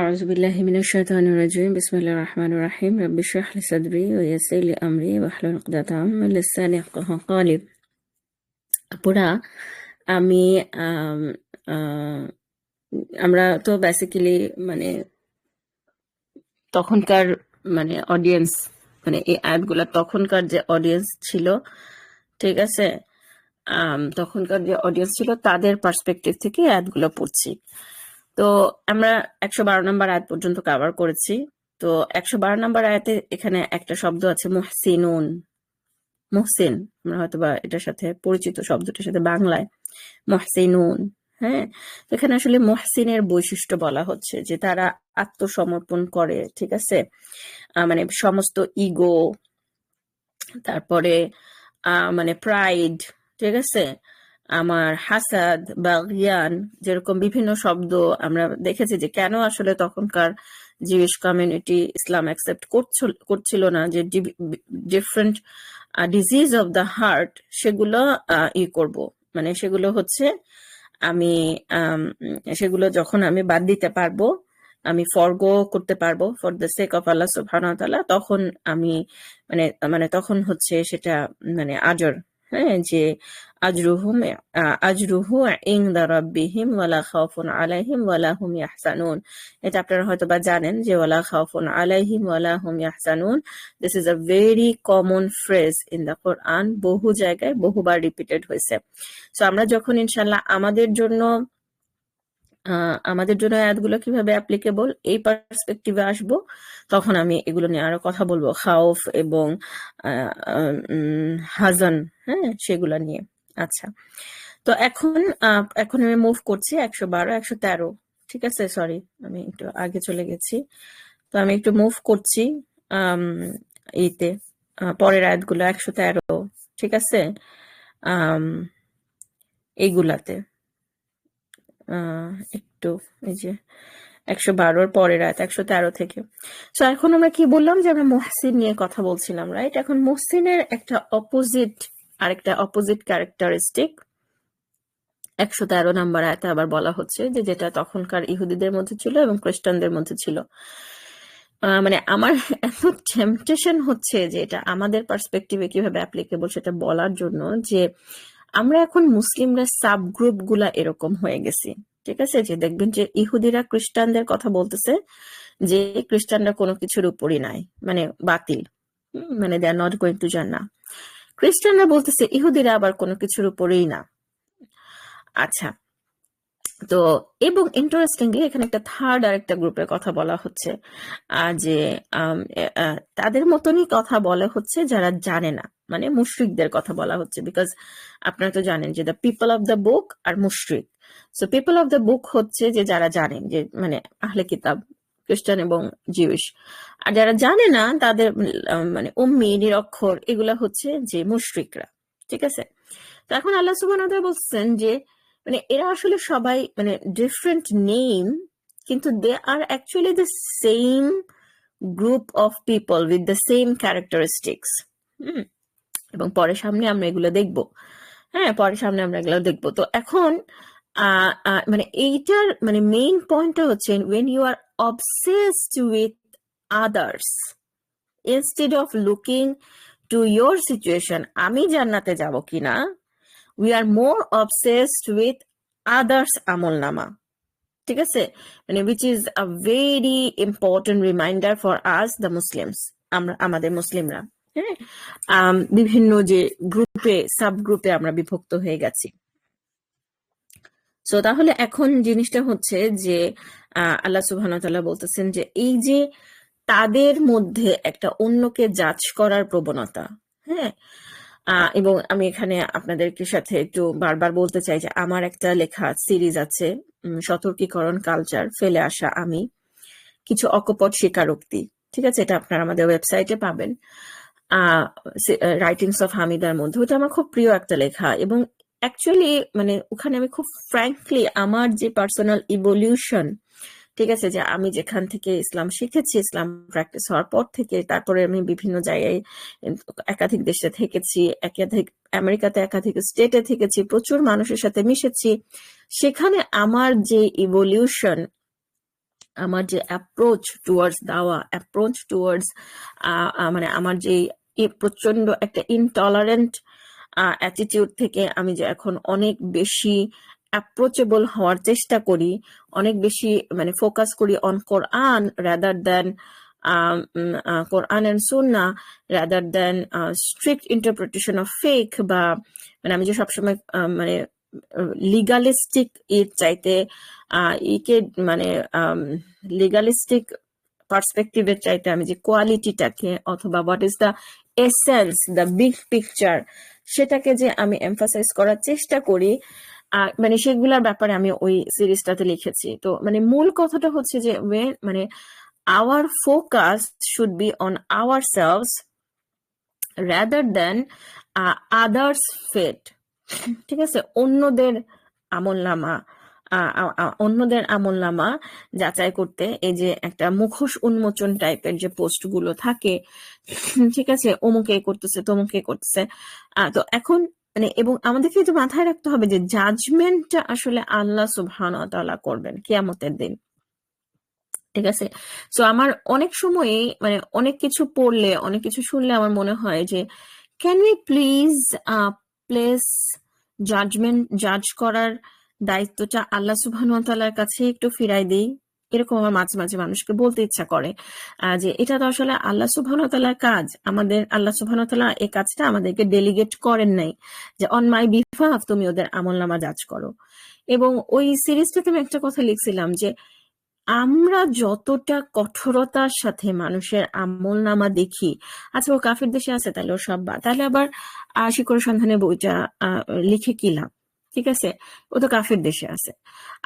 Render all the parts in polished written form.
أعوذ بالله من الشيطان الرجيم بسم الله الرحمن الرحيم رب اشرح لي صدري ويسر لي أمري واحلل عقدة من لساني يفقهوا قولي পুরা আমি আম, আহ, আমরা তো বেসিক্যালি মানে তখনকার মানে অডিয়েন্স মানে এই অ্যাডগুলা তখনকার যে অডিয়েন্স ছিল, ঠিক আছে, তখনকার যে অডিয়েন্স ছিল তাদের পার্সপেক্টিভ থেকে অ্যাডগুলো পড়ছি। তো আমরা 112 নম্বর আয়াত পর্যন্ত কভার করেছি। তো 112 নম্বর আয়াতে এখানে একটা শব্দ আছে মুহসিনুন, মুহসিন, আমরা হয়তো বা এটার সাথে পরিচিত শব্দটার সাথে বাংলায় মুহসিনুন। হ্যাঁ, তো এখানে আসলে মুহসিনের বৈশিষ্ট্য বলা হচ্ছে যে তারা আত্মসমর্পণ করে, ঠিক আছে, মানে সমস্ত ইগো, তারপরে মানে প্রাইড, ঠিক আছে, আমার হাসাদ বা জ্ঞান, যেরকম বিভিন্ন শব্দ আমরা দেখেছি যে কেন আসলে তখনকার জিউস কমিউনিটি ইসলাম অ্যাকসেপ্ট করছিল না, যে different disease of the heart সেগুলো করব, মানে সেগুলো হচ্ছে আমি সেগুলো যখন আমি বাদ দিতে পারবো, আমি ফরগো করতে পারবো ফর দ্য সেক অফ আল্লাহ সুবহানাহু ওয়া তাআলা, তখন আমি মানে মানে তখন হচ্ছে সেটা মানে আজর, হ্যাঁ, যে আজরুহুম আজরুহু ইনদা রাব্বিহিম ওয়ালা খাউফুন আলাইহিম ওয়ালা হুম ইয়াহজানুন। এটা আপনারা হয়তো বা জানেন যে ওয়ালা খাউফুন আলাইহিম ওয়ালা হুম ইয়াহজানুন, this is a very common phrase in the Quran, বহু জায়গায় বহুবার রিপিটেড হয়েছে। সো আমরা যখন ইনশাল্লাহ আমাদের জন্য আয়াতগুলো কিভাবে অ্যাপ্লিকেবল এই পার্সপেক্টিভে আসব, তখন আমি এগুলো নিয়ে আরো কথা বলবো, খাউফ এবং হাজান, হ্যাঁ, সেগুলো নিয়ে। আচ্ছা, তো এখন আমি মুভ করছি 112 113, ঠিক আছে, সরি আমি একটু আগে চলে গেছি। তো আমি একটু মুভ করছি এইতে পরের আয়াতগুলো 113, ঠিক আছে, এইগুলাতে একটু এই যে 112 পরের আয়াত 113 থেকে। তো এখন আমরা কি বললাম যে আমরা মুহসিন নিয়ে কথা বলছিলাম, রাইট? এখন মুহসিনের একটা আরেকটা অপোজিট ক্যারেক্টারিস্টিক 113 নম্বর আয়াতে আবার বলা হচ্ছে, যে যেটা তখনকার ইহুদিদের মধ্যে ছিল এবং খ্রিস্টানদের মধ্যে ছিল। মানে আমার এত টেম্পটেশন হচ্ছে যে এটা আমাদের পার্সপেক্টিভে কিভাবে অ্যাপ্লিকেবল সেটা বলার জন্য, যে আমরা এখন মুসলিমরা সাব গ্রুপ গুলা এরকম হয়ে গেছি, ঠিক আছে, যে দেখবেন যে ইহুদিরা খ্রিস্টানদের কথা বলতেছে যে খ্রিস্টানরা কোনো কিছুর উপরই নাই, মানে বাতিল, মানে they are not going to জান্নাহ। খ্রিস্টানরা বলতেছে ইহুদিরা আবার কোনো কিছুর উপরেই না। আচ্ছা, তো এবং ইন্টারেস্টিংলি এখানে একটা থার্ড আরেকটা গ্রুপের কথা বলা হচ্ছে, যে তাদের মতনই কথা বলা হচ্ছে যারা জানে না, মানে মুশরিকদের কথা বলা হচ্ছে, বিকজ আপনারা তো জানেন যে the people of the book আর মুশরিক। So people of the book হচ্ছে যে যারা জানেন, যে মানে আহলে কিতাব, খ্রিস্টান এবং জিউস, আর যারা জানে না তাদের মানে উম্মি, নিরক্ষর, এগুলা হচ্ছে যে মুশরিকরা, ঠিক আছে। তো এখন আল্লাহ সুবহানাহু ওয়া তাআলা বলছেন যে মানে এরা আসলে সবাই মানে ডিফারেন্ট নেম, কিন্তু they are actually the same group of people with the same characteristics. এবং পরে সামনে আমরা এগুলো দেখবো, হ্যাঁ, পরে সামনে আমরা এগুলো দেখবো। তো এখন মানে এইটার মানে মেইন পয়েন্টটা হচ্ছে when you are obsessed with others instead of looking to your situation, আমি জান্নাতে যাব কিনা, we are more obsessed with others আমল নামা, ঠিক আছে, মানে which is a very important reminder for us the Muslims, আমাদের মুসলিমরা, হ্যাঁ, বিভিন্ন যে গ্রুপে সাব গ্রুপে আমরা বিভক্ত হয়ে গেছি। সো তাহলে এখন জিনিসটা হচ্ছে যে আল্লাহ সুবহানাহু ওয়া তাআলা বলতেছেন যে এই যে তাদের মধ্যে একটা অন্যকে জাজ করার প্রবণতা, হ্যাঁ, এবং আমি এখানে আপনাদেরকে সাথে একটু বারবার বলতে চাই যে আমার একটা লেখা সিরিজ আছে, সতর্কীকরণ কালচার ফেলে আসা আমি, কিছু অকপট স্বীকারোক্তি, ঠিক আছে, এটা আপনারা আমাদের ওয়েবসাইটে পাবেন, রাইটিংস অফ হামিদার মধ্যে। ওটা আমার খুব প্রিয় একটা লেখা, এবং অ্যাকচুয়ালি মানে ওখানে আমি খুব ফ্র্যাঙ্কলি আমার যে পার্সোনাল ইভলিউশন, ঠিক আছে, যে আমি যেখান থেকে ইসলাম শিখেছি, ইসলাম প্র্যাকটিস হওয়ার পর থেকে, তারপরে আমি বিভিন্ন জায়গায় একাধিক দেশে থেকেছি, একাধিক আমেরিকাতে একাধিক স্টেটে থেকেছি, প্রচুর মানুষের সাথে মিশেছি, সেখানে আমার যে ইভলিউশন আমার যে অ্যাপ্রোচ টুয়ার্ডস দাওয়া, অ্যাপ্রোচ টুয়ার্ডস মানে আমার যে প্রচন্ড একটা ইনটলারেন্ট অ্যাটিটিউড থেকে আমি যে এখন অনেক বেশি অ্যাপ্রোচেবল হওয়ার চেষ্টা করি, অনেক বেশি মানে ফোকাস করি on Quran rather than Quran and সুন্নাহ, rather than strict interpretation of ফেক, বা মানে আমি যে সবসময় মানে লিগালিস্টিক এর চাইতে ইকে মানে লিগালিস্টিক পার্সপেক্টিভের চাইতে আমি যে কোয়ালিটিটাকে, অথবা what is the essence, the big picture, সেটাকে যে আমি এমফাসাইজ করার চেষ্টা করি, মানে সেগুলোর ব্যাপারে আমি ওই সিরিজটাতে লিখেছি। তো মানে মূল কথাটা হচ্ছে যে মানে our focus should be on our selves rather then others fate. ঠিক আছে, অন্যদের আমলনামা, অন্যদের আমলনামা যাচাই করতে এই যে একটা মুখোশ উন্মোচন টাইপের যে পোস্ট গুলো থাকে, ঠিক আছে, অমুকে করতেছে তমুকে করতেছে। তো এখন মানে এবং আমাদেরকে তো মাথায় রাখতে হবে যে জাজমেন্টটা আসলে আল্লাহ সুবহানাহু ওয়া তাআলা করবেন কিয়ামতের দিন। ঠিক আছে, তো আমার অনেক সময় মানে অনেক কিছু পড়লে, অনেক কিছু শুনলে আমার মনে হয় যে ক্যান উই প্লিজ প্লেস জাজ করার দায়িত্বটা আল্লাহ সুবহানাহু ওয়া তাআলার কাছে একটু ফিরাই দিই। এরকম আমার মাঝে মাঝে মানুষকে বলতে ইচ্ছা করে যে এটা তো আসলে আল্লাহ সুবহানাহু ওয়া তাআলার কাজ, আমাদের আল্লাহ সুবহানাহু ওয়া তাআলা এই কাজটা আমাদেরকে ডেলিগেট করেন নাই যে অন মাই বিহাফ তুমি ওদের আমলনামা জাজ করো। এবং ওই সিরিজটাতে আমি একটা কথা লিখছিলাম যে আমরা যতটা কঠোরতার সাথে মানুষের আমলনামা দেখি, আচ্ছা ও কাফির দেশে আছে তাহলে ও সব তাহলে আবার শিকড় সন্ধানের বইটা লিখে কি লাভ? ঠিক আছে, ও তো কাফির দেশে আছে।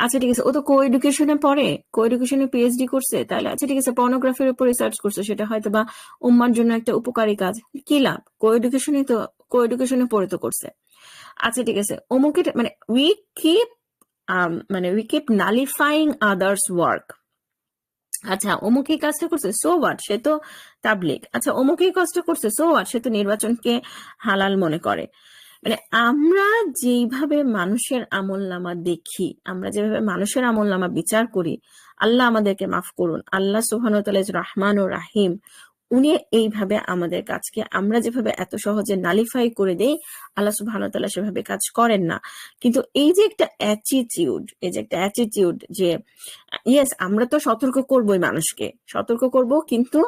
আচ্ছা ঠিক আছে, ও তো কো এডুকেশনে পড়ে, কো এডুকেশনে পিএইচডি করছে, তাহলে আচ্ছা ঠিক আছে পর্নোগ্রাফির উপর রিসার্চ করছে, সেটা হয়তো বা উম্মার জন্য একটা উপকারী কাজ, কি লাভ? কো এডুকেশনই তো, কো এডুকেশনে পড়ে তো করছে। আচ্ছা ঠিক আছে, অমুকে মানে we keep nullifying others work. আচ্ছা অমুক এই কাজটা করছে, সো হোয়াট, সে তো তাবলিগ। আচ্ছা অমুক এই কাজটা করছে, সো হোয়াট, সে তো নির্বাচনকে হালাল মনে করে। মানে আমরা যেভাবে মানুষের আমলনামা দেখি, আমরা যেভাবে মানুষের আমলনামা বিচার করি, আল্লাহ আমাদেরকে মাফ করুন, আল্লাহ সুবহানাহু ওয়া তাআলা রহমান ও রাহিম, উনি এইভাবে আমাদের কাজকে আমরা যেভাবে এত সহজে নালিফাই করে দেই, আল্লাহ সুবহানাহু ওয়া তাআলা সেভাবে কাজ করেন না। কিন্তু এই যে একটা অ্যাটিটিউড, এই যে একটা অ্যাটিটিউড যে ইয়েস আমরা তো সতর্ক করবোই, মানুষকে সতর্ক করব, কিন্তু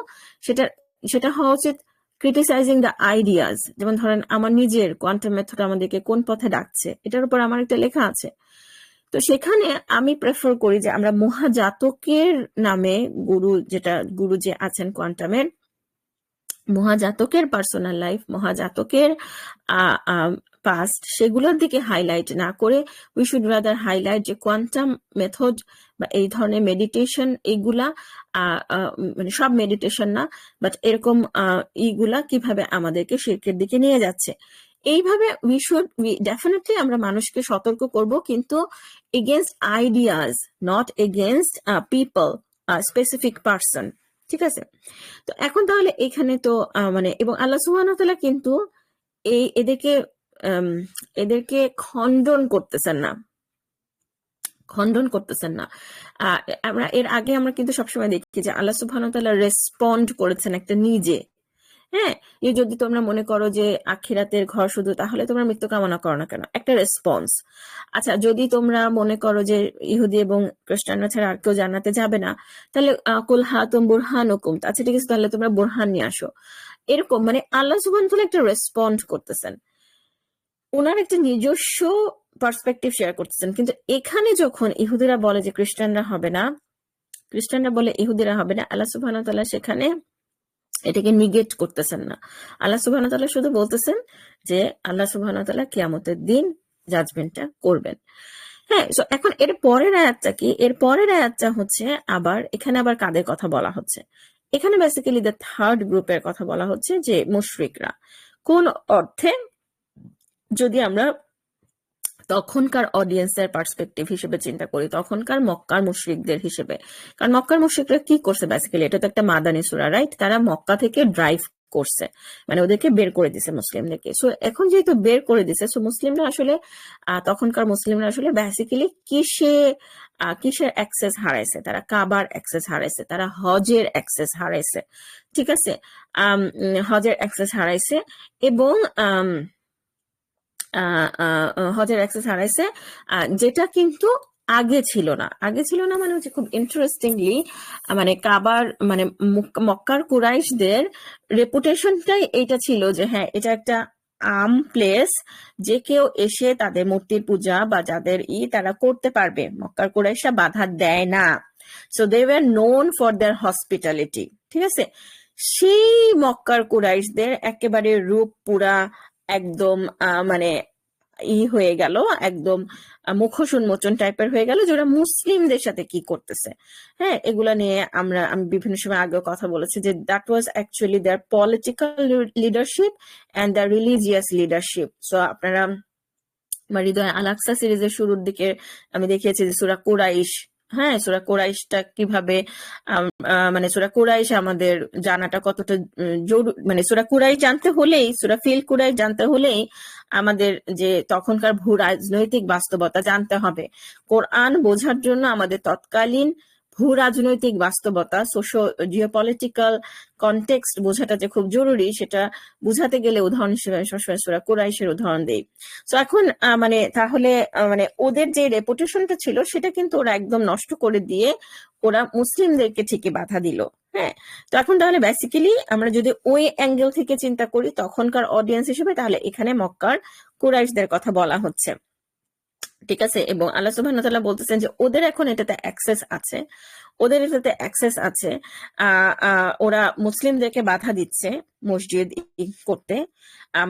সেটা সেটা হওয়া উচিত ক্রিটিসাইজিং দ্য আইডিয়াজ। যেমন ধরেন আমার নিজের কোয়ান্টাম মেথড আমাদেরকে কোন পথে ডাকছে, এটার উপর আমার একটা লেখা আছে। তো সেখানে আমি প্রেফার করি যে আমরা মহাজাতকের নামে গুরু যে আছেন কোয়ান্টামের, মহাজাতকের পার্সোনাল লাইফ, মহাজাতকের পাস্ট, সেগুলোর দিকে হাইলাইট না করে উই শুড রাদার হাইলাইট যে কোয়ান্টাম মেথড বা এই ধরনের মেডিটেশন, এইগুলা মানে সব মেডিটেশন না, বাট এরকম এইগুলা কিভাবে আমাদেরকে শিরকের দিকে নিয়ে যাচ্ছে। এইভাবে উই ডেফিনেটলি আমরা মানুষকে সতর্ক করব, কিন্তু against ideas, not against people, specific person. ঠিক আছে, তো এখন তাহলে এখানে তো মানে এবং আল্লাহ সুবহানাহু ওয়া তাআলা কিন্তু এদেরকে এদেরকে খণ্ডন করতেছেন না, খণ্ডন করতেছেন না। আমরা এর আগে আমরা কিন্তু সবসময় দেখি যে আল্লাহ সুবহানাহু ওয়া তাআলা রেসপন্ড করেছেন একটা নিজে। হ্যাঁ, যদি তোমরা মনে করো যে আখিরাতের ঘর শুধু, তাহলে তোমরা মৃত্যু কামনা করো না কেন, একটা রেসপন্স। আচ্ছা যদি তোমরা মনে করো যে ইহুদি এবং খ্রিস্টানরা ছাড়া আর কেউ জান্নাতে যাবে না, তাহলে কুল হাতুম বুরহানুকুম, আচ্ছা ঠিক আছে তাহলে তোমরা বুরহান নিয়ে আসো। এরকম মানে আল্লাহ সুবহানাহু ওয়া তাআলা একটা রেসপন্ড করতেছেন, ওনার একটা নিজস্ব পার্সপেক্টিভ শেয়ার করতেছেন। কিন্তু এখানে যখন ইহুদিরা বলে যে খ্রিস্টানরা হবে না, খ্রিস্টানরা বলে ইহুদিরা হবে না, আল্লাহ সুবহানাহু ওয়া তাআলা সেখানে এটাকে নিগেট করতেছেন না। আল্লাহ সুবহানাহু ওয়া তাআলা শুধু বলতেছেন যে আল্লাহ সুবহানাহু ওয়া তাআলা কিয়ামতের দিন জাজমেন্টটা করবেন। হ্যাঁ, সো এখন এর পরের আয়াতটা কি? এর পরের আয়াতটা হচ্ছে আবার এখানে আবার কাদের কথা বলা হচ্ছে? এখানে বেসিক্যালি দ্য থার্ড গ্রুপের কথা বলা হচ্ছে, যে মুশরিকরা। কোন অর্থে? যদি আমরা তখনকার অডিয়েন্সের পার্সপেক্টিভ হিসেবে চিন্তা করি, তখনকার মক্কার মুশরিকদের হিসেবে, কারণ মক্কার মুশরিকরা কি করছে বেসিক্যালি, এটা তো একটা মাদানী সূরা, রাইট? তারা মক্কা থেকে ড্রাইভ করছে, মানে ওদেরকে বের করে দিছে মুসলিমদেরকে। সো এখন যেহেতু বের করে দিছে, সো মুসলিমরা আসলে তখনকার মুসলিমরা আসলে বেসিক্যালি কিসের অ্যাক্সেস হারাইছে? তারা কাবার অ্যাক্সেস হারাইছে, তারা হজের অ্যাক্সেস হারাইছে, ঠিক আছে? হজের অ্যাক্সেস হারাইছে এবং হজের অ্যাক্সেস হারাইছে, যেটা কিন্তু আগে ছিল না। আগে ছিল না মানে হচ্ছে খুব ইন্টারেস্টিংলি, মানে কাবার মানে মক্কার কুরাইশদের রেপুটেশনটাই এইটা ছিল যে হ্যাঁ এটা একটা প্লেস, যে কেউ এসে তাদের মূর্তির পূজা বা যাদের তারা করতে পারবে, মক্কার কুরাইশরা বাধা দেয় না। So they were known for their hospitality, ঠিক আছে? সেই মক্কার কুরাইশদের একেবারে রূপ পুরা একদম মানে হয়ে গেল, একদম মুখোশ উন্মোচন টাইপের হয়ে গেল যে ওরা মুসলিমদের সাথে কি করতেছে। হ্যাঁ, এগুলা নিয়ে আমি বিভিন্ন সময় আগেও কথা বলেছি যে that was actually their political leadership and the religious leadership. So আপনারা আমার হৃদয় আল আকসা সিরিজের শুরুর দিকে আমি দেখিয়েছি যে সূরা কুরাইশ, হ্যাঁ সূরা কুরাইশটা কিভাবে মানে সূরা কুরাইশ আমাদের জানাটা কতটা জরুরি, মানে সূরা কুরাইশ জানতে হলেই, সূরা ফিল কুরাইশ জানতে হলেই আমাদের যে তখনকার ভূ রাজনৈতিক বাস্তবতা জানতে হবে। কোরআন বোঝার জন্য আমাদের তৎকালীন ভূ রাজনৈতিক বাস্তবতা, সোশ্য জিওপলিটিক্যাল কনটেক্সট বোঝাটা যে খুব জরুরি, সেটা বুঝাতে গেলে উদাহরণ হিসেবে সবসময় সূরা কুরাইশের উদাহরণ দেই। তো এখন মানে তাহলে মানে ওদের যে রেপুটেশনটা ছিল সেটা কিন্তু ওরা একদম নষ্ট করে দিয়ে ওরা মুসলিমদেরকে ঠিকই বাধা দিল। হ্যাঁ, তো এখন তাহলে বেসিক্যালি আমরা যদি ওই অ্যাঙ্গেল থেকে চিন্তা করি তখনকার অডিয়েন্স হিসেবে, তাহলে এখানে মক্কার কুরাইশদের কথা বলা হচ্ছে, ঠিক আছে? এবং আল্লাহ সুবহানাহু ওয়া তাআলা বলতেছেন যে ওদের এখন এটাতে অ্যাক্সেস আছে, ওদের এটাতে অ্যাক্সেস আছে। ওরা মুসলিমদেরকে বাধা দিচ্ছে মসজিদ করতে,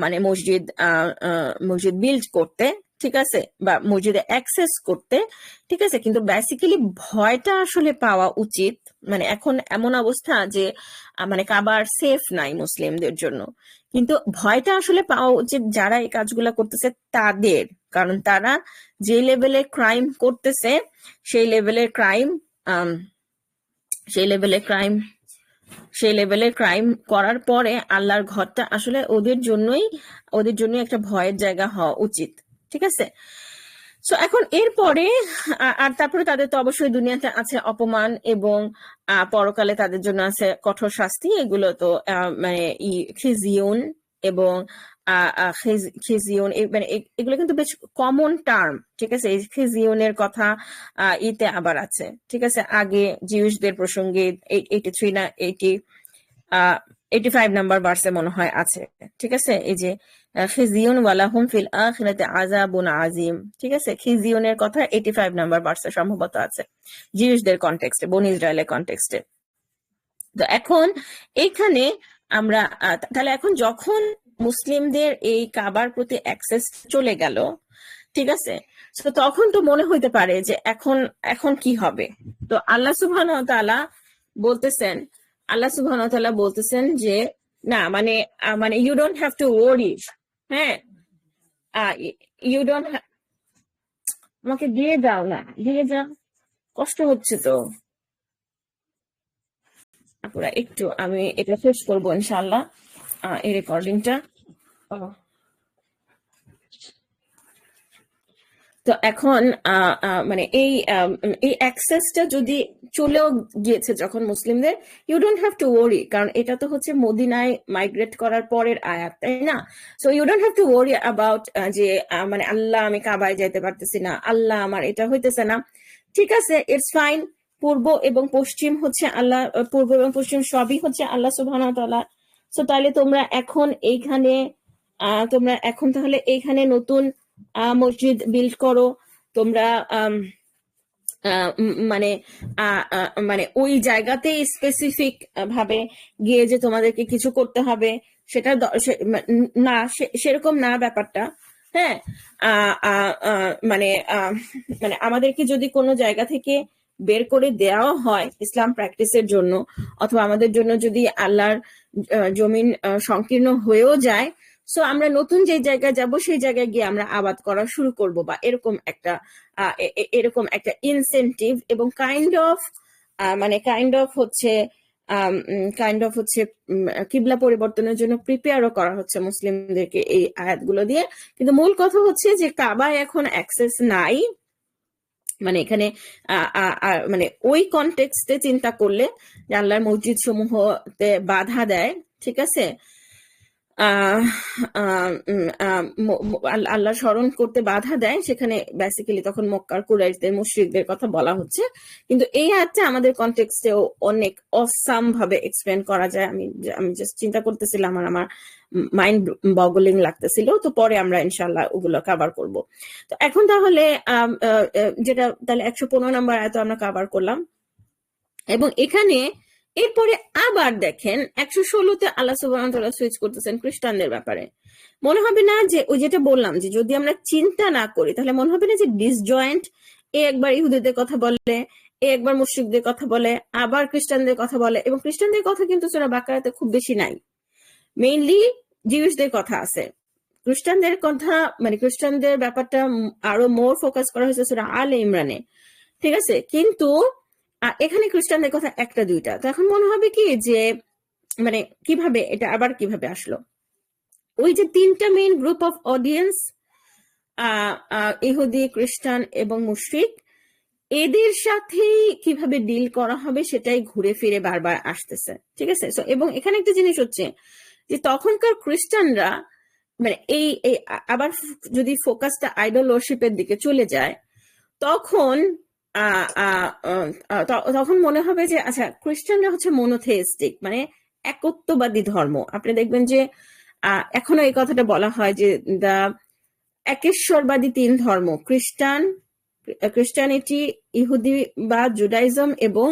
মানে মসজিদ বিল্ড করতে, ঠিক আছে, বা মসজিদে অ্যাক্সেস করতে, ঠিক আছে। কিন্তু বেসিক্যালি ভয়টা আসলে পাওয়া উচিত, মানে এখন এমন অবস্থা যে মানে কাবার সেফ নাই মুসলিমদের জন্য, কিন্তু ভয়টা আসলে পাওয়া উচিত যারা এই কাজগুলা করতেছে তাদের, কারণ তারা যে লেভেলে ক্রাইম করতেছে সেই লেভেলের ক্রাইম সেই লেভেলের ক্রাইম করার পরে আল্লাহর ঘরটা আসলে ওদের জন্যই একটা ভয়ের জায়গা হওয়া উচিত, ঠিক আছে। সো এখন এরপরে আর তারপরে তাদের তো অবশ্যই দুনিয়াতে আছে অপমান এবং পরকালে তাদের জন্য আছে কঠোর শাস্তি। এগুলো তো মানে খিজিউন এবং খিজিউন মানে এগুলো কিন্তু বেশ কমন টার্ম, ঠিক আছে। এই খিজিউনের কথা ইতে আবার আছে, ঠিক আছে। আগে জিউসদের প্রসঙ্গে 83 না 85 নাম্বার ভার্সে মনে হয় আছে, ঠিক আছে। এই যে খিজিউন ওয়ালাহুম ফিল আখিরাতি আযাবুন আযীম, ঠিক আছে। খিজিউনের কথা 85 নাম্বার ভার্সে সম্ভবত আছে, জিউসদের কনটেক্সটে, বনি ইসরায়েলের কনটেক্সটে। তো এখন এইখানে আমরা তাহলে এখন যখন মুসলিমদের এই কাবার প্রতি অ্যাক্সেস চলে গেল, ঠিক আছে, তো তখন তো মনে হইতে পারে যে এখন কি হবে। তো আল্লাহ সুবহানাহু ওয়া তাআলা বলতেছেন যে না, মানে মানে you don't have to worry. হ্যাঁ, ইউ ডোন্ট, আমাকে দিয়ে যাও না, দিয়ে যাও, কষ্ট হচ্ছে তো আপুরা। একটু আমি এটা শেষ করবো ইনশাআল্লাহ এই রেকর্ডিংটা। তো এখন মানে এই অ্যাক্সেসটা যদি চলেও গিয়েছে যখন মুসলিমদের, you don't have to worry, কারণ এটা তো হচ্ছে মদিনায় মাইগ্রেট করার পরের আয়াত, তাই না? So you don't have to worry about যে মানে আল্লাহ আমি কাবায় যাইতে পারতেছি না, আল্লাহ আমার এটা হইতেছে না, ঠিক আছে, ইটস ফাইন। পূর্ব এবং পশ্চিম হচ্ছে আল্লাহ, পূর্ব এবং পশ্চিম সবই হচ্ছে আল্লাহ সুবহানাহু ওয়া তাআলা। সো তাহলে তোমরা এখন তাহলে এইখানে নতুন মসজিদ বিল্ড করো, তোমরা মানে মানে ওই জায়গাতেই স্পেসিফিক ভাবে গিয়ে যে তোমাদেরকে কিছু করতে হবে সেটা না, সেরকম না ব্যাপারটা। হ্যাঁ, মানে মানে আমাদেরকে যদি কোনো জায়গা থেকে বের করে দেওয়া হয় ইসলাম প্র্যাকটিসের জন্য, অথবা আমাদের জন্য যদি আল্লাহর জমিন সংকীর্ণ হয়েও যায়, সো আমরা নতুন যে জায়গায় যাব সেই জায়গায় গিয়ে আমরা আবাদ করা শুরু করব, বা এরকম একটা ইনসেন্টিভ এবং কাইন্ড অফ হচ্ছে কাইন্ড অফ হচ্ছে কিবলা পরিবর্তনের জন্য প্রিপেয়ারও করা হচ্ছে মুসলিমদেরকে এই আয়াতগুলো দিয়ে। কিন্তু মূল কথা হচ্ছে যে কাবায় এখন অ্যাক্সেস নাই, মানে এখানে মানে ওই কনটেক্সটে চিন্তা করলে যে আল্লাহর মসজিদ সমূহতে বাধা দেয়, ঠিক আছে, আল্লাহ স্মরণ করতে বাধা দেয়, সেখানে বেসিক্যালি তখন মক্কার কুরাইশদের মুশরিকদের কথা বলা হচ্ছে। কিন্তু এই আয়াতটা আমাদের কনটেক্সটেও অনেক অসাম ভাবে এক্সপ্লেন করা যায়। আমি জাস্ট চিন্তা করতেছিলাম আর আমার মাইন্ড বগলিং লাগতেছিল। তো পরে আমরা ইনশাল্লাহ ওগুলো কভার করব। তো এখন তাহলে যেটা তাহলে 115 নম্বর আয়াত আমরা কভার করলাম, এবং এখানে এরপরে আবার দেখেন 116তে আল্লাহ সুবহানাহু ওয়া তাআলা সুইচ করতেছেন খ্রিস্টানদের ব্যাপারে। মনে হবে না যে ওই যেটা বললাম যে যদি আমরা চিন্তা না করি তাহলে মনে হবে না যে ডিসজয়েন্ট, এ একবার ইহুদিদের কথা বলে, এ একবার মুশরিকদের কথা বলে, আবার খ্রিস্টানদের কথা বলে, এবং খ্রিস্টানদের কথা কিন্তু সূরা বাকারাতে খুব বেশি নাই, মেইনলি জিউসদের কথা আছে। খ্রিস্টানদের কথা মানে খ্রিস্টানদের ব্যাপারটা আরো মোর ফোকাস করা হয়েছে সূরা আলে ইমরানে, ঠিক আছে। কিন্তু এখানে খ্রিস্টানদের কথা একটা দুইটা। তো এখন মনে হবে কি যে মানে কিভাবে এটা আবার কিভাবে আসলো? ওই যে তিনটা মেইন গ্রুপ অফ অডিয়েন্স, ইহুদি, খ্রিস্টান এবং মুশরিক, এদের সাথেই কিভাবে ডিল করা হবে সেটাই ঘুরে ফিরে বারবার আসতেছে, ঠিক আছে। এবং এখানে একটা জিনিস হচ্ছে যে তখনকার খ্রিস্টানরা মানে এই আবার যদি ফোকাসটা আইডল ওয়ার্শিপের দিকে চলে যায়, তখন তখন মনে হবে যে আচ্ছা খ্রিস্টানরা হচ্ছে মনোথেইস্টিক, মানে একত্ববাদী ধর্ম। আপনি দেখবেন যে এখনো এই কথাটা বলা হয় যে দা একেশ্বরবাদী তিন ধর্ম, খ্রিস্টানিটি, ইহুদি বা জুডাইজম এবং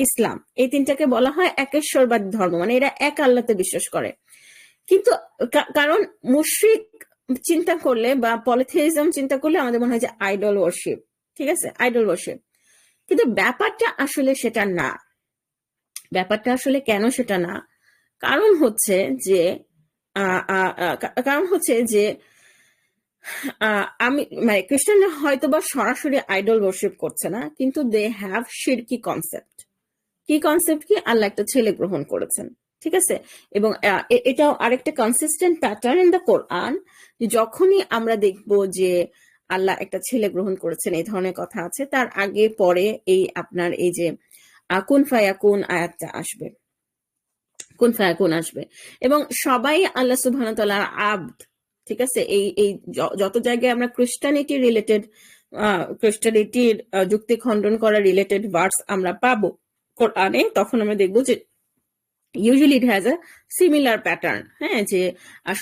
ইসলাম, এই তিনটাকে বলা হয় একেশ্বরবাদী ধর্ম, মানে এরা এক আল্লাহতে বিশ্বাস করে। কিন্তু কারণ মুশরিক চিন্তা করলে বা পলিথিজম চিন্তা করলে আমাদের মনে হয় যে আইডল ওয়ার্শিপ, ঠিক আছে, আইডল ওয়ার্শিপ। কিন্তু ব্যাপারটা আসলে সেটা না। ব্যাপারটা আসলে কেন সেটা না, কারণ হচ্ছে যে আমি মানে খ্রিস্টানরা হয়তো বা সরাসরি আইডল ওয়ার্শিপ করছে না, কিন্তু দে হ্যাভ শিরকি কনসেপ্ট। কি কনসেপ্ট? কি আল্লাহ একটা ছেলে গ্রহণ করেছেন, ঠিক আছে। এবং এটাও আরেকটা কনসিস্টেন্ট প্যাটার্ন ইন দ্য কোরআন, যখনই আমরা দেখব যে আল্লাহ একটা ছেলে গ্রহণ করেছেন এই ধরনের কথা আছে, তার আগে পরে এই আপনার এই যে কুন ফায়াকুন আয়াতটা আসবে, কুন ফায়াকুন আসবে, এবং সবাই আল্লাহ সুবহানাহু ওয়া তাআলার আবদ, ঠিক আছে। এই যত জায়গায় আমরা ক্রিশ্চিয়ানিটির যুক্তি খণ্ডন করা রিলেটেড ভার্স আমরা পাবো কোরআনে, তখন আমরা দেখবো যে usually it has a similar pattern, হ্যাঁ, যে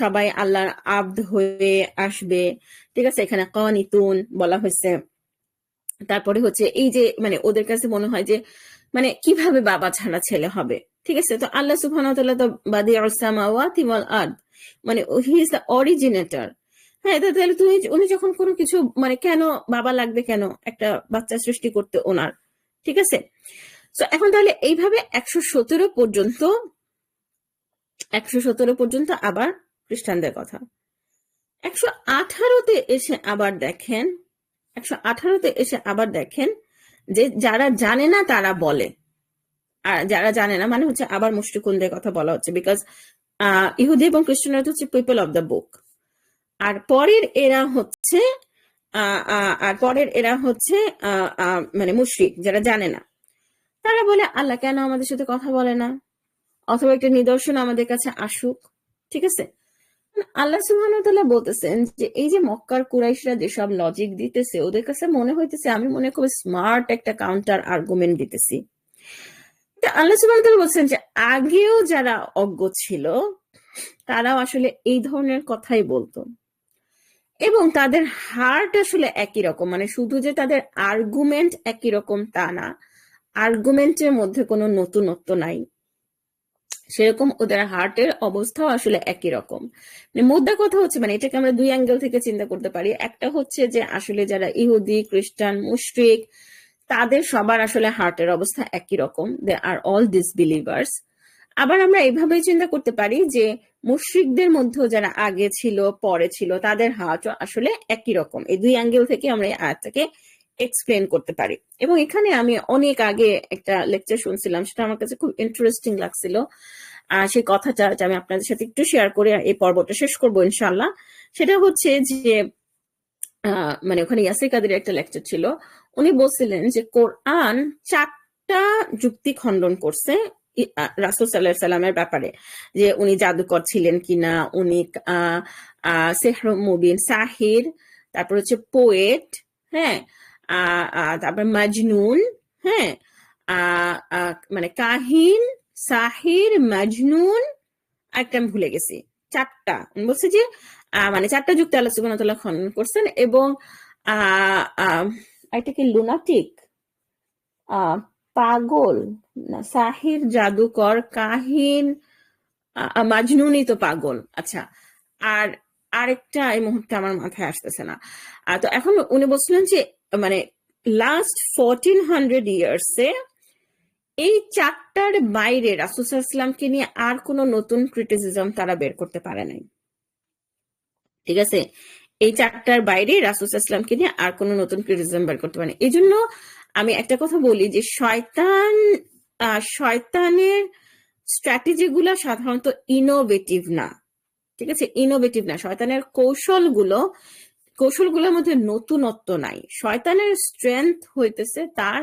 সবাই আল্লাহর আবদ হয়ে আসবে, ঠিক আছে। এখানে কানিতুন বলা হয়েছে। তারপরে হচ্ছে এই যে মানে ওদের কাছে মনে হয় যে মানে কিভাবে বাবা ছাড়া ছেলে হবে, ঠিক আছে। তো আল্লাহ সুবহানাহু ওয়া তাআলা তো বাদিউস সামাওয়াতি ওয়াল আরদ, মানে হি ইজ দ্য অরিজিনেটর। হ্যাঁ, তাহলে উনি যখন কোনো কিছু মানে কেন বাবা লাগবে, কেন একটা বাচ্চা সৃষ্টি করতে ওনার, ঠিক আছে। তো এখন তাহলে এইভাবে 117 পর্যন্ত আবার খ্রিস্টানদের কথা। 118তে এসে আবার দেখেন যে যারা জানে না তারা বলে, আর যারা জানে না মানে হচ্ছে আবার মুশরিকুনদের কথা বলা হচ্ছে, বিকজ ইহুদি এবং খ্রিস্টানরা হচ্ছে পিপল অফ দ্য বুক। আর পরের এরা হচ্ছে মানে মুশরিক, যারা জানে না। তারা বলে আল্লাহ কেন আমাদের সাথে কথা বলে না, অথবা একটা নিদর্শন আমাদের কাছে আসুক, ঠিক আছে। আল্লাহ সুবহানাহু ওয়া তাআলা বলতেছেন যে এই যে মক্কার কুরাইশরা যেসব লজিক দিতেছে, ওদের কাছে মনে হইতেছে আমি মনে খুব স্মার্ট একটা কাউন্টার আর্গুমেন্ট দিতেছি। আল্লাহ সুবহানাহু ওয়া তাআলা বলছেন যে আগেও যারা অজ্ঞ ছিল তারাও আসলে এই ধরনের কথাই বলতো, এবং তাদের হার্ট আসলে একই রকম, মানে শুধু যে তাদের আর্গুমেন্ট একই রকম তা না, আর্গুমেন্টের মধ্যে কোনো নতুনত্ব নাই, সেরকম ওদের হার্টের অবস্থাও আসলে একই রকম। মানে মুদ্রা কথা হচ্ছে, মানে এটাকে আমরা দুই অ্যাঙ্গেল থেকে চিন্তা করতে পারি। একটা হচ্ছে যে আসলে যারা ইহুদি, খ্রিস্টান, মুশরিক, তাদের সবার আসলে হার্টের অবস্থা একই রকম, দে আর অল ডিসবিলিভার্স। আবার আমরা এইভাবেই চিন্তা করতে পারি যে মুশরিকদের মধ্যেও যারা আগে ছিল পরে ছিল তাদের হার্ট আসলে একই রকম। এই দুই অ্যাঙ্গেল থেকে আমরা এই আয়াতটাকে এক্সপ্লেন করতে পারি। এবং এখানে আমি অনেক আগে একটা লেকচার শুনছিলাম, সেটা আমার কাছে খুব ইন্টারেস্টিং লাগছিল। সেই কথাটা যে আমি আপনাদের সাথে একটু শেয়ার করে এই পর্বটা শেষ করবো ইনশাল্লাহ। সেটা হচ্ছে যে মানে ওখানে ইয়াসির কাদের একটা লেকচার ছিল, উনি বলছিলেন যে কোরআন 4টা যুক্তি খণ্ডন করছে রাসূল সাল্লাল্লাহু আলাইহি সাল্লামের ব্যাপারে, যে উনি জাদুকর ছিলেন কিনা, উনি সিহর মুবিন সাহির, তারপর হচ্ছে পোয়েট, হ্যাঁ, তারপর মাজনুন, হ্যাঁ, মানে কাহিন, সাহির, মাজনুন, একটা আমি ভুলে গেছি, 4টা বলছে যে মানে 4টা যুক্তি আল্লাহ সুবহানাহু ওয়া তাআলা খণ্ডন করছেন। এবং এটা কি লুনাটিক, পাগল না, সাহির জাদুকর, কাহিন, মাজনুনই তো পাগল। আচ্ছা, আর আরেকটা এই মুহূর্তে আমার মাথায় আসতেছে না। তো এখন উনি বলছিলেন যে মানে লাস্ট 1400 ইয়ার্সে এই 4টার বাইরে রাসূল সাল্লাল্লাহু আলাইহি ওয়াসাল্লামকে নিয়ে আর কোনো নতুন ক্রিটিসিজম তারা বের করতে পারে নাই। ঠিক আছে, এই 4টার বাইরে রাসূল সাল্লাল্লাহু আলাইহি ওয়াসাল্লামকে নিয়ে আর কোনো নতুন ক্রিটিসিজম বের করতে পারে না। এই জন্য আমি একটা কথা বলি যে শয়তানের স্ট্র্যাটেজি গুলা সাধারণত ইনোভেটিভ না। ঠিক আছে, ইনোভেটিভ না। শয়তানের কৌশলগুলোর মধ্যে নতুনত্ব নাই। শয়তানের স্ট্রেংথ হইতেছে তার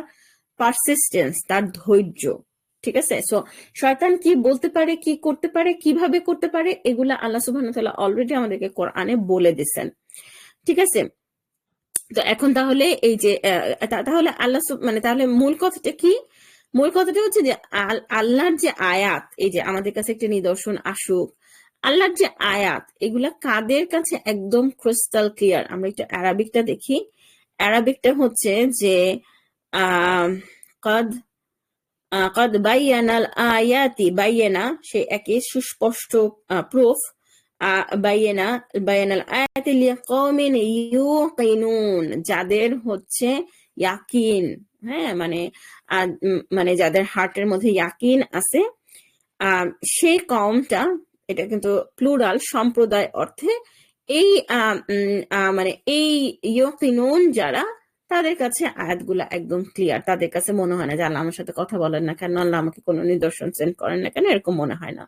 পারসিস্টেন্স, তার ধৈর্য। ঠিক আছে, সো শয়তান কি বলতে পারে, কি করতে পারে, কিভাবে করতে পারে, এগুলা আল্লাহ সুবহানাহু ওয়া তাআলা অলরেডি আমাদেরকে কোরআনে বলে দিয়েছেন। ঠিক আছে, তো এখন তাহলে এই যে তাহলে মানে তাহলে মূল কথাটা কি? মূল কথাটা হচ্ছে যে আল্লাহর যে আয়াত, এই যে আমাদের কাছে একটা নিদর্শন আসুক, আল্লাহর যে আয়াত, এগুলা কাদের কাছে একদম ক্রিস্টাল ক্লিয়ার। আমরা একটু অ্যারাবিকটা দেখি। অ্যারাবিকটা হচ্ছে যে আহ কদ কদ বাইয়ানাল আয়াতি, বাইয়ানা সে একই সুস্পষ্ট প্রুফ, বায়ানাল আয়াতি লিকাওমিন ইউকিনুন, যাদের হচ্ছে ইয়াকিন, হ্যাঁ, মানে মানে যাদের হার্টের মধ্যে ইয়াকিন আছে, সেই কওমটা, এটা কিন্তু প্লুরাল, সম্প্রদায় অর্থে, এই মানে এই ইউকিনুন যারা, তাদের কাছে আয়াতগুলা একদম ক্লিয়ার। তাদের কাছে মনে হয় না যে আল্লাহ আমার সাথে কথা বলেন না কেন, আল্লাহ আমাকে কোনো নিদর্শন সেন্ড করেন না কেন, এরকম মনে হয় না।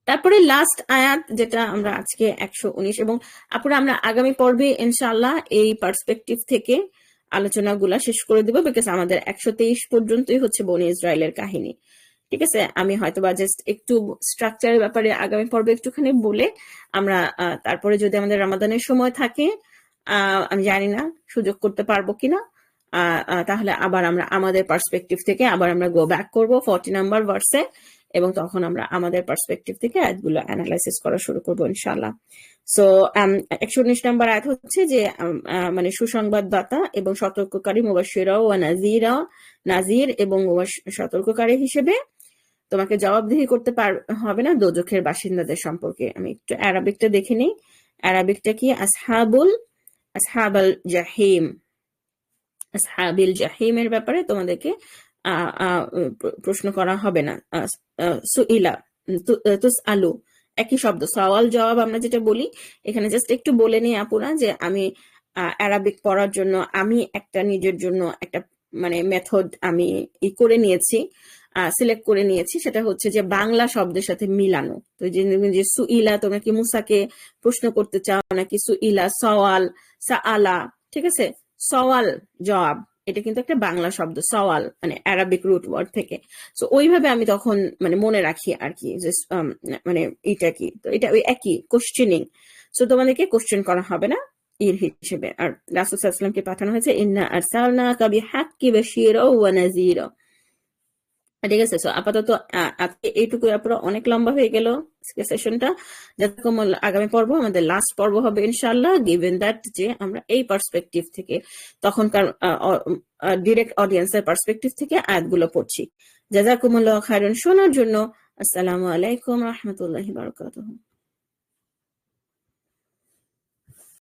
তারপরে লাস্ট আয়াত যেটা আমরা আজকে 119, এবং আপুরা আমরা আগামী পর্বে ইনশাআল্লাহ এই পার্সপেক্টিভ থেকে আলোচনাগুলা শেষ করে দিব, বিকজ আমাদের 123 পর্যন্তই হচ্ছে বনি ইসরায়েলের কাহিনী। ঠিক আছে, আমি হয়তো বা জাস্ট একটু স্ট্রাকচারের ব্যাপারে আগামী পর্বে একটুখানি বলে আমরা তারপরে যদি আমাদের রমাদানের সময় থাকে, আমি জানি না সুযোগ করতে পারবো কিনা, তাহলে আবার আমরা আমাদের পার্সপেক্টিভ থেকে আবার আমরা গো ব্যাক করবো 40 নাম্বার ভার্সে, এবং তখন আমরা আমাদের পার্সপেক্টিভ থেকে আয়াতগুলো অ্যানালাইসিস করা শুরু করবো ইনশাআল্লাহ। সো 119 নাম্বার আয়াত হচ্ছে যে মানে সুসংবাদদাতা এবং সতর্ককারী, মুবাশশিরা ওয়া নাজির এবং সতর্ককারী হিসেবে তোমাকে জবাবদিহি করতে হবে না দোজখের বাসিন্দাদের সম্পর্কে। আমি একটু অ্যারাবিকটা দেখে নিই। অ্যারাবিকটা কি? আসহাবাল জাহিম, আসহাবিল জাহিমের ব্যাপারে তোমাদেরকে প্রশ্ন করা হবে না। সুইলা, তুস আলু, একই শব্দ, সওয়াল জবাব আমরা যেটা বলি। এখানে জাস্ট একটু বলে নিই আপুরা যে আমি অ্যারাবিক পড়ার জন্য আমি একটা নিজের জন্য একটা মানে মেথড আমি করে নিয়েছি, সিলেক্ট করে নিয়েছি। সেটা হচ্ছে যে বাংলা শব্দের সাথে মিলানো। তো যে সুইলা, তোমরা কি মুসাকে প্রশ্ন করতে চাও নাকি সুইলা, সওয়াল, সাআলা, ঠিক আছে, সওয়াল জবাব, এটা কিন্তু একটা বাংলা শব্দ, সওয়াল মানে অ্যারাবিক রুট ওয়ার্ড থেকে। সো ওইভাবে আমি তখন মানে মনে রাখি আর কি, যে মানে এটা কি, তো এটা ওই একই কোশ্চেনিং। সো তোমাদেরকে কোশ্চেন করা হবে না এর হিসেবে। আর রাসূল সাল্লাল্লাহু আলাইহি ওয়াসাল্লামকে পাঠানো হয়েছে ইন্না আরসালনাকা বিহাক্কি বাশীরা ওয়া নাযীরা। ঠিক আছে, সো আপাতত আজকে এইটুকু। আপুরা অনেক লম্বা হয়ে গেল সেশনটা। জাযাকুমুল্লাহ, আগামী পর্ব আমাদের লাস্ট পর্ব হবে ইনশাআল্লাহ, গিভেন দ্যাট যে আমরা এই পার্সপেক্টিভ থেকে তখনকার ডিরেক্ট অডিয়েন্সের পার্সপেক্টিভ থেকে আয়াতগুলো পড়ছি। জাযাকুমুল্লাহ খায়রান। শোনার জন্য আসসালামু আলাইকুম রাহমাতুল্লাহি ওয়া বারাকাতুহু।